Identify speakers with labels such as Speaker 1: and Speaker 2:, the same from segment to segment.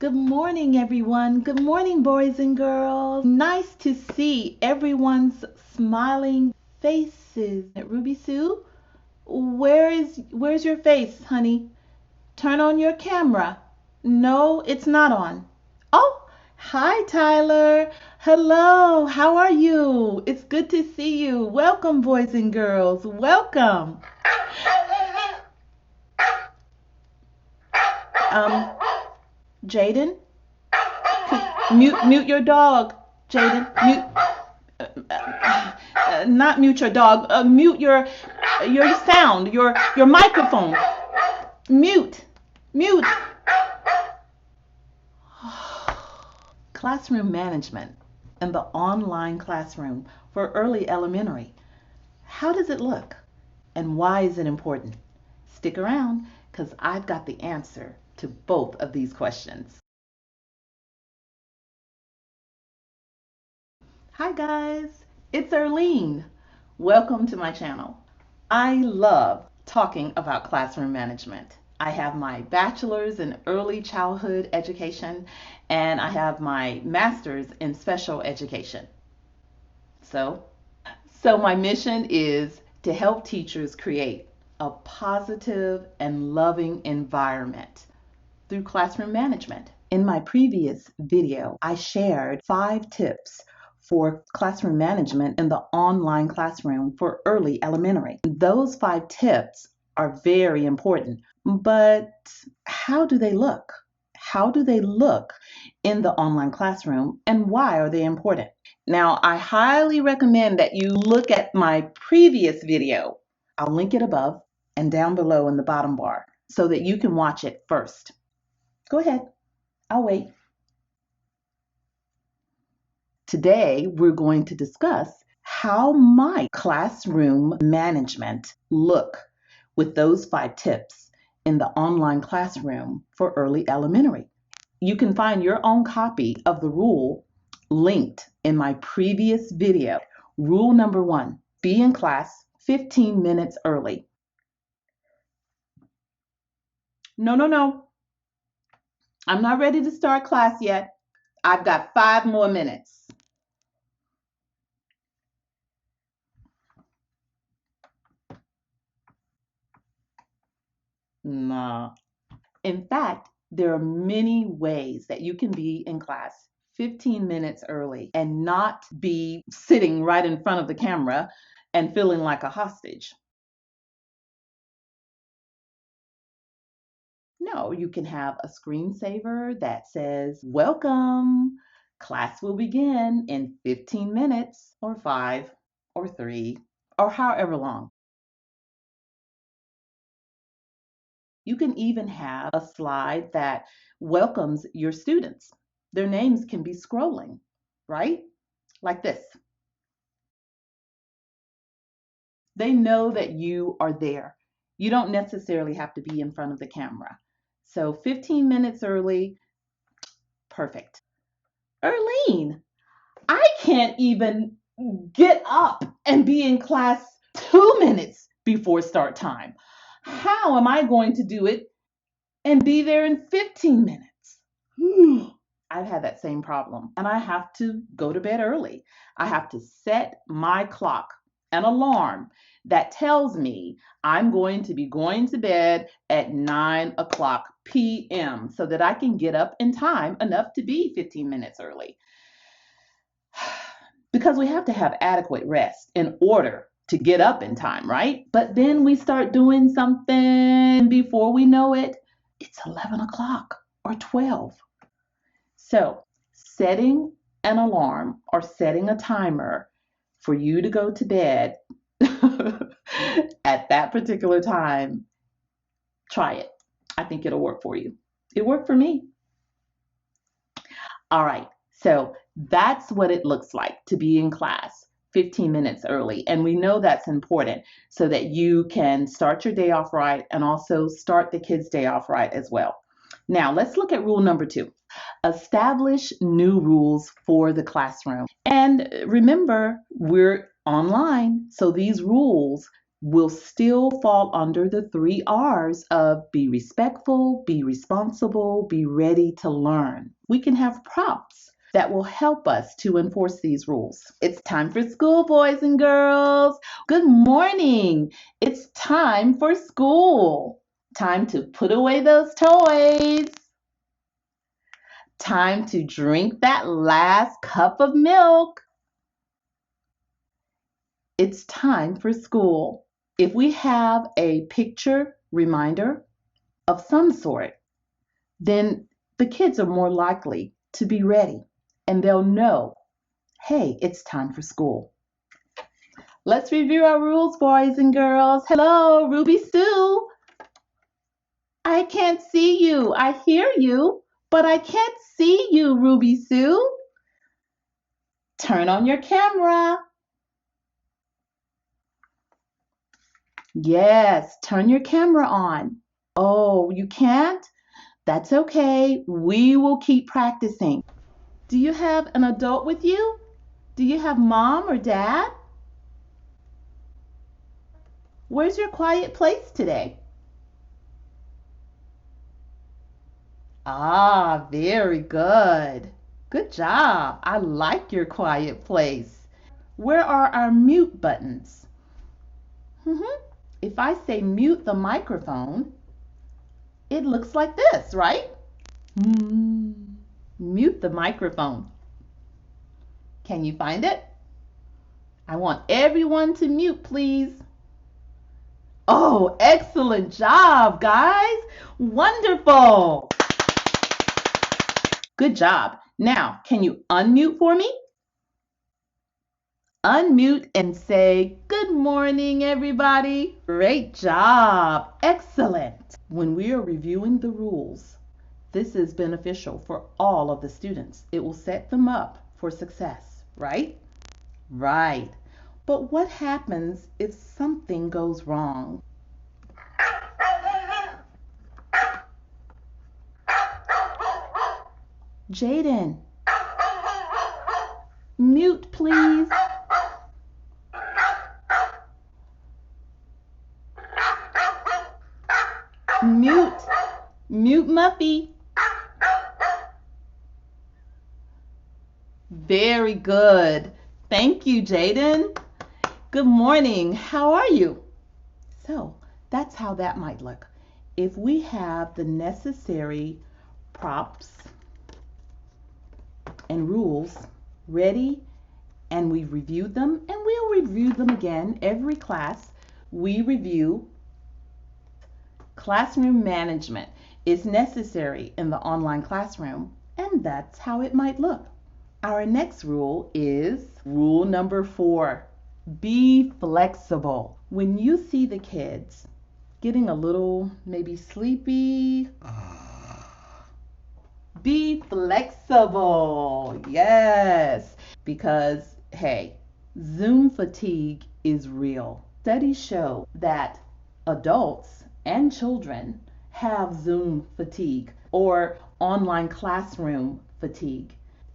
Speaker 1: Good morning, everyone. Good morning, boys and girls. Nice to see everyone's smiling faces. Ruby Sue, where's your face, honey? Turn on your camera. No, it's not on. Oh, hi, Tyler. Hello, how are you? It's good to see you. Welcome, boys and girls. Welcome. Um, Jaden, mute your dog. Jaden, mute. Not mute your dog. Mute your sound. Your microphone. Mute. Mute. Classroom management in the online classroom for early elementary. How does it look? And why is it important? Stick around because I've got the answer to both of these questions. Hi guys, it's Erlene. Welcome to my channel. I love talking about classroom management. I have my bachelor's in early childhood education and I have my master's in special education. So my mission is to help teachers create a positive and loving environment through classroom management. In my previous video, I shared 5 tips for classroom management in the online classroom for early elementary. Those 5 tips are very important, but how do they look? How do they look in the online classroom and why are they important? Now, I highly recommend that you look at my previous video. I'll link it above and down below in the bottom bar so that you can watch it first. Go ahead, I'll wait. Today, we're going to discuss how might classroom management look with those 5 tips in the online classroom for early elementary. You can find your own copy of the rule linked in my previous video. Rule number 1, be in class 15 minutes early. No. I'm not ready to start class yet. I've got 5 more minutes. No. In fact, there are many ways that you can be in class 15 minutes early and not be sitting right in front of the camera and feeling like a hostage. No, you can have a screensaver that says, "Welcome, class will begin in 15 minutes," or 5, or 3, or however long. You can even have a slide that welcomes your students. Their names can be scrolling, right? Like this. They know that you are there. You don't necessarily have to be in front of the camera. So 15 minutes early, perfect. Erlene, I can't even get up and be in class 2 minutes before start time. How am I going to do it and be there in 15 minutes? I've had that same problem and I have to go to bed early. I have to set my clock, an alarm that tells me I'm going to be going to bed at 9 o'clock p.m. so that I can get up in time enough to be 15 minutes early. Because we have to have adequate rest in order to get up in time, right? But then we start doing something before we know it, it's 11 o'clock or 12. So, setting an alarm or setting a timer for you to go to bed at that particular time, try it. I think it'll work for you. It worked for me. All right, so that's what it looks like to be in class 15 minutes early. And we know that's important so that you can start your day off right and also start the kids' day off right as well. Now, let's look at rule number 2. Establish new rules for the classroom. And remember, we're online, so these rules will still fall under the 3 R's of be respectful, be responsible, be ready to learn. We can have prompts that will help us to enforce these rules. It's time for school, boys and girls. Good morning. It's time for school. Time to put away those toys. Time to drink that last cup of milk. It's time for school. If we have a picture reminder of some sort, then the kids are more likely to be ready and they'll know, hey, it's time for school. Let's review our rules, boys and girls. Hello, Ruby Sue. I can't see you. I hear you, but I can't see you, Ruby Sue. Turn on your camera. Yes, turn your camera on. Oh, you can't? That's okay. We will keep practicing. Do you have an adult with you? Do you have mom or dad? Where's your quiet place today? Ah, very good. Good job. I like your quiet place. Where are our mute buttons? If I say mute the microphone, it looks like this, right? Mute the microphone. Can you find it? I want everyone to mute, please. Oh, excellent job, guys. Wonderful. Good job. Now, can you unmute for me? Unmute and say, good morning, everybody. Great job. Excellent. When we are reviewing the rules, this is beneficial for all of the students. It will set them up for success, right? Right. But what happens if something goes wrong? Jaden, mute, please. Mute Muffy. Very good. Thank you, Jaden. Good morning. How are you? So that's how that might look. If we have the necessary props and rules ready and we've reviewed them, and we'll review them again every class, we review. Classroom management is necessary in the online classroom, and that's how it might look. Our next rule is rule number 4. Be flexible. When you see the kids getting a little maybe sleepy, be flexible. Yes, because hey, Zoom fatigue is real. Studies show that adults and children have Zoom fatigue or online classroom fatigue.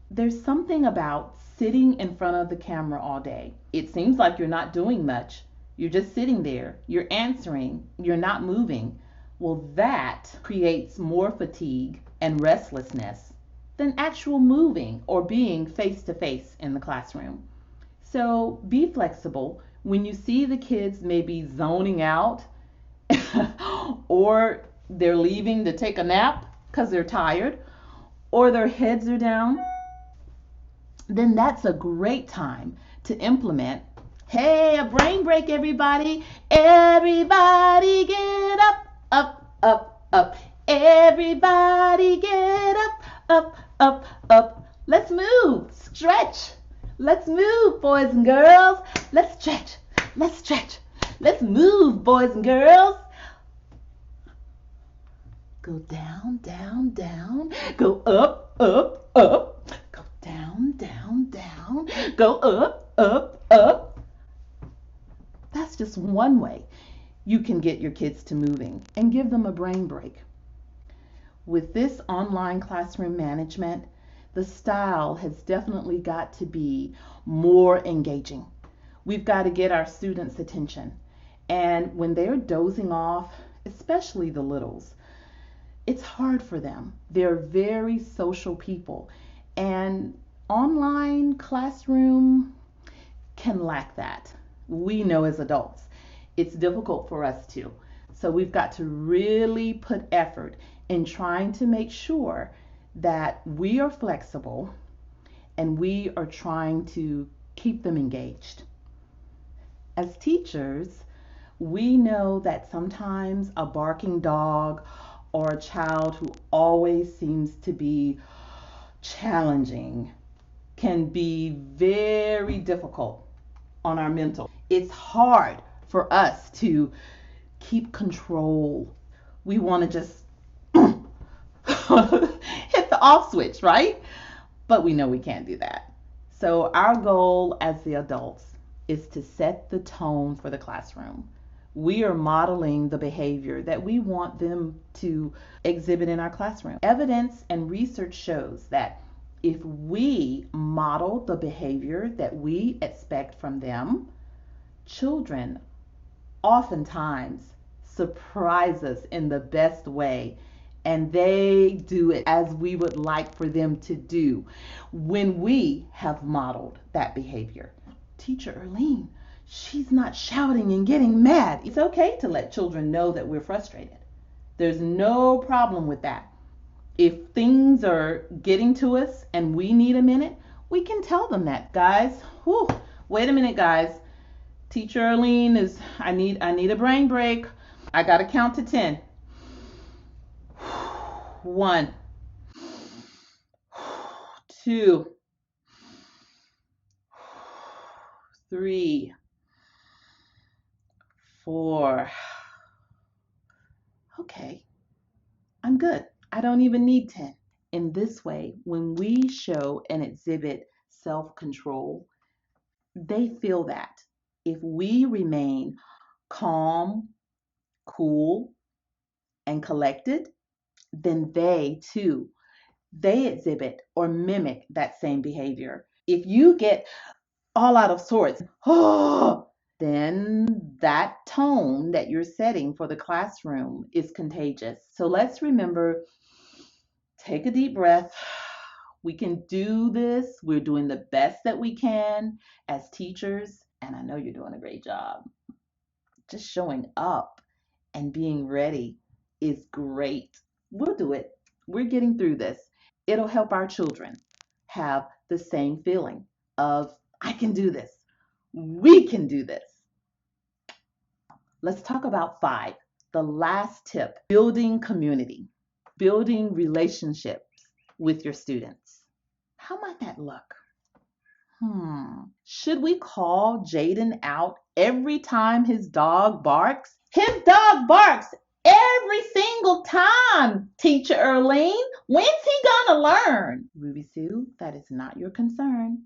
Speaker 1: There's something about sitting in front of the camera all day. It seems like you're not doing much. You're just sitting there. You're answering. You're not moving. Well, that creates more fatigue and restlessness than actual moving or being face to face in the classroom. So be flexible. When you see the kids maybe zoning out or they're leaving to take a nap because they're tired or their heads are down, then that's a great time to implement, hey, a brain break, everybody. Everybody get up, up, up, up. Everybody get up, up, up, up. Let's move, stretch. Let's move, boys and girls. Let's stretch, let's stretch. Let's move, boys and girls. Go down, down, down. Go up, up, up. Go down, down, down. Go up, up, up. That's just one way you can get your kids to moving and give them a brain break. With this online classroom management, the style has definitely got to be more engaging. We've got to get our students' attention. And when they're dozing off, especially the littles, it's hard for them. They're very social people. And online classroom can lack that. We know as adults, it's difficult for us too. So we've got to really put effort in trying to make sure that we are flexible and we are trying to keep them engaged. As teachers, we know that sometimes a barking dog or a child who always seems to be challenging can be very difficult on our mental. It's hard for us to keep control. We want to just hit the off switch, right? But we know we can't do that. So, our goal as the adults is to set the tone for the classroom. We are modeling the behavior that we want them to exhibit in our classroom. Evidence and research shows that if we model the behavior that we expect from them, children oftentimes surprise us in the best way, and they do it as we would like for them to do when we have modeled that behavior. Teacher Erlene, she's not shouting and getting mad. It's okay to let children know that we're frustrated. There's no problem with that. If things are getting to us and we need a minute, we can tell them that, guys. Whew, wait a minute, guys. Teacher Erlene is I need a brain break. I gotta count to 10. 1, 2, 3, 4. Okay, I'm good. I don't even need 10. In this way, when we show and exhibit self-control, they feel that. If we remain calm, cool, and collected, then they too, they exhibit or mimic that same behavior. If you get all out of sorts, then that tone that you're setting for the classroom is contagious. So let's remember, take a deep breath. We can do this. We're doing the best that we can as teachers, and I know you're doing a great job. Just showing up and being ready is great. We'll do it. We're getting through this. It'll help our children have the same feeling of, I can do this. We can do this. Let's talk about 5. The last tip, building community, building relationships with your students. How might that look? Should we call Jaden out every time his dog barks? His dog barks every single time, Teacher Erlene. When's he gonna learn? Ruby Sue, that is not your concern.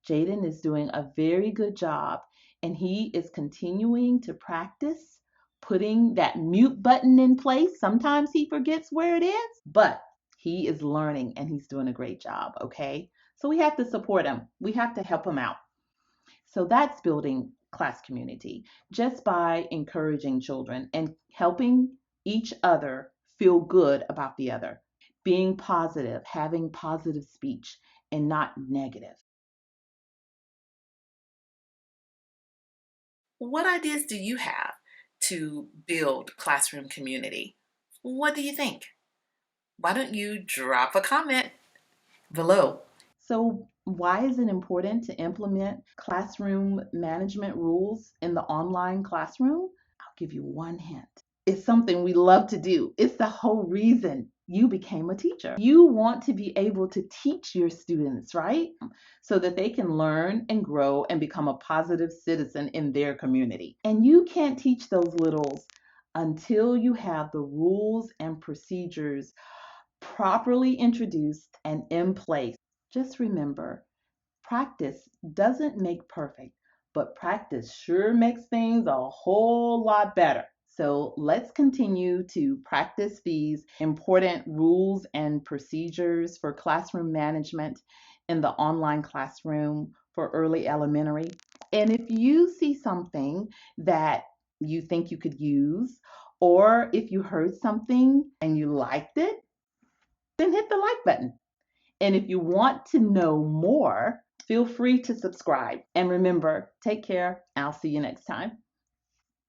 Speaker 1: Jaden is doing a very good job, and he is continuing to practice putting that mute button in place. Sometimes he forgets where it is, but he is learning and he's doing a great job, okay? So we have to support him. We have to help him out. So that's building class community just by encouraging children and helping each other feel good about the other, being positive, having positive speech and not negative.
Speaker 2: What ideas do you have to build classroom community? What do you think? Why don't you drop a comment below?
Speaker 1: So, why is it important to implement classroom management rules in the online classroom? I'll give you one hint. It's something we love to do. It's the whole reason you became a teacher. You want to be able to teach your students, right? So that they can learn and grow and become a positive citizen in their community. And you can't teach those littles until you have the rules and procedures properly introduced and in place. Just remember, practice doesn't make perfect, but practice sure makes things a whole lot better. So let's continue to practice these important rules and procedures for classroom management in the online classroom for early elementary. And if you see something that you think you could use, or if you heard something and you liked it, then hit the like button. And if you want to know more, feel free to subscribe. And remember, take care. I'll see you next time.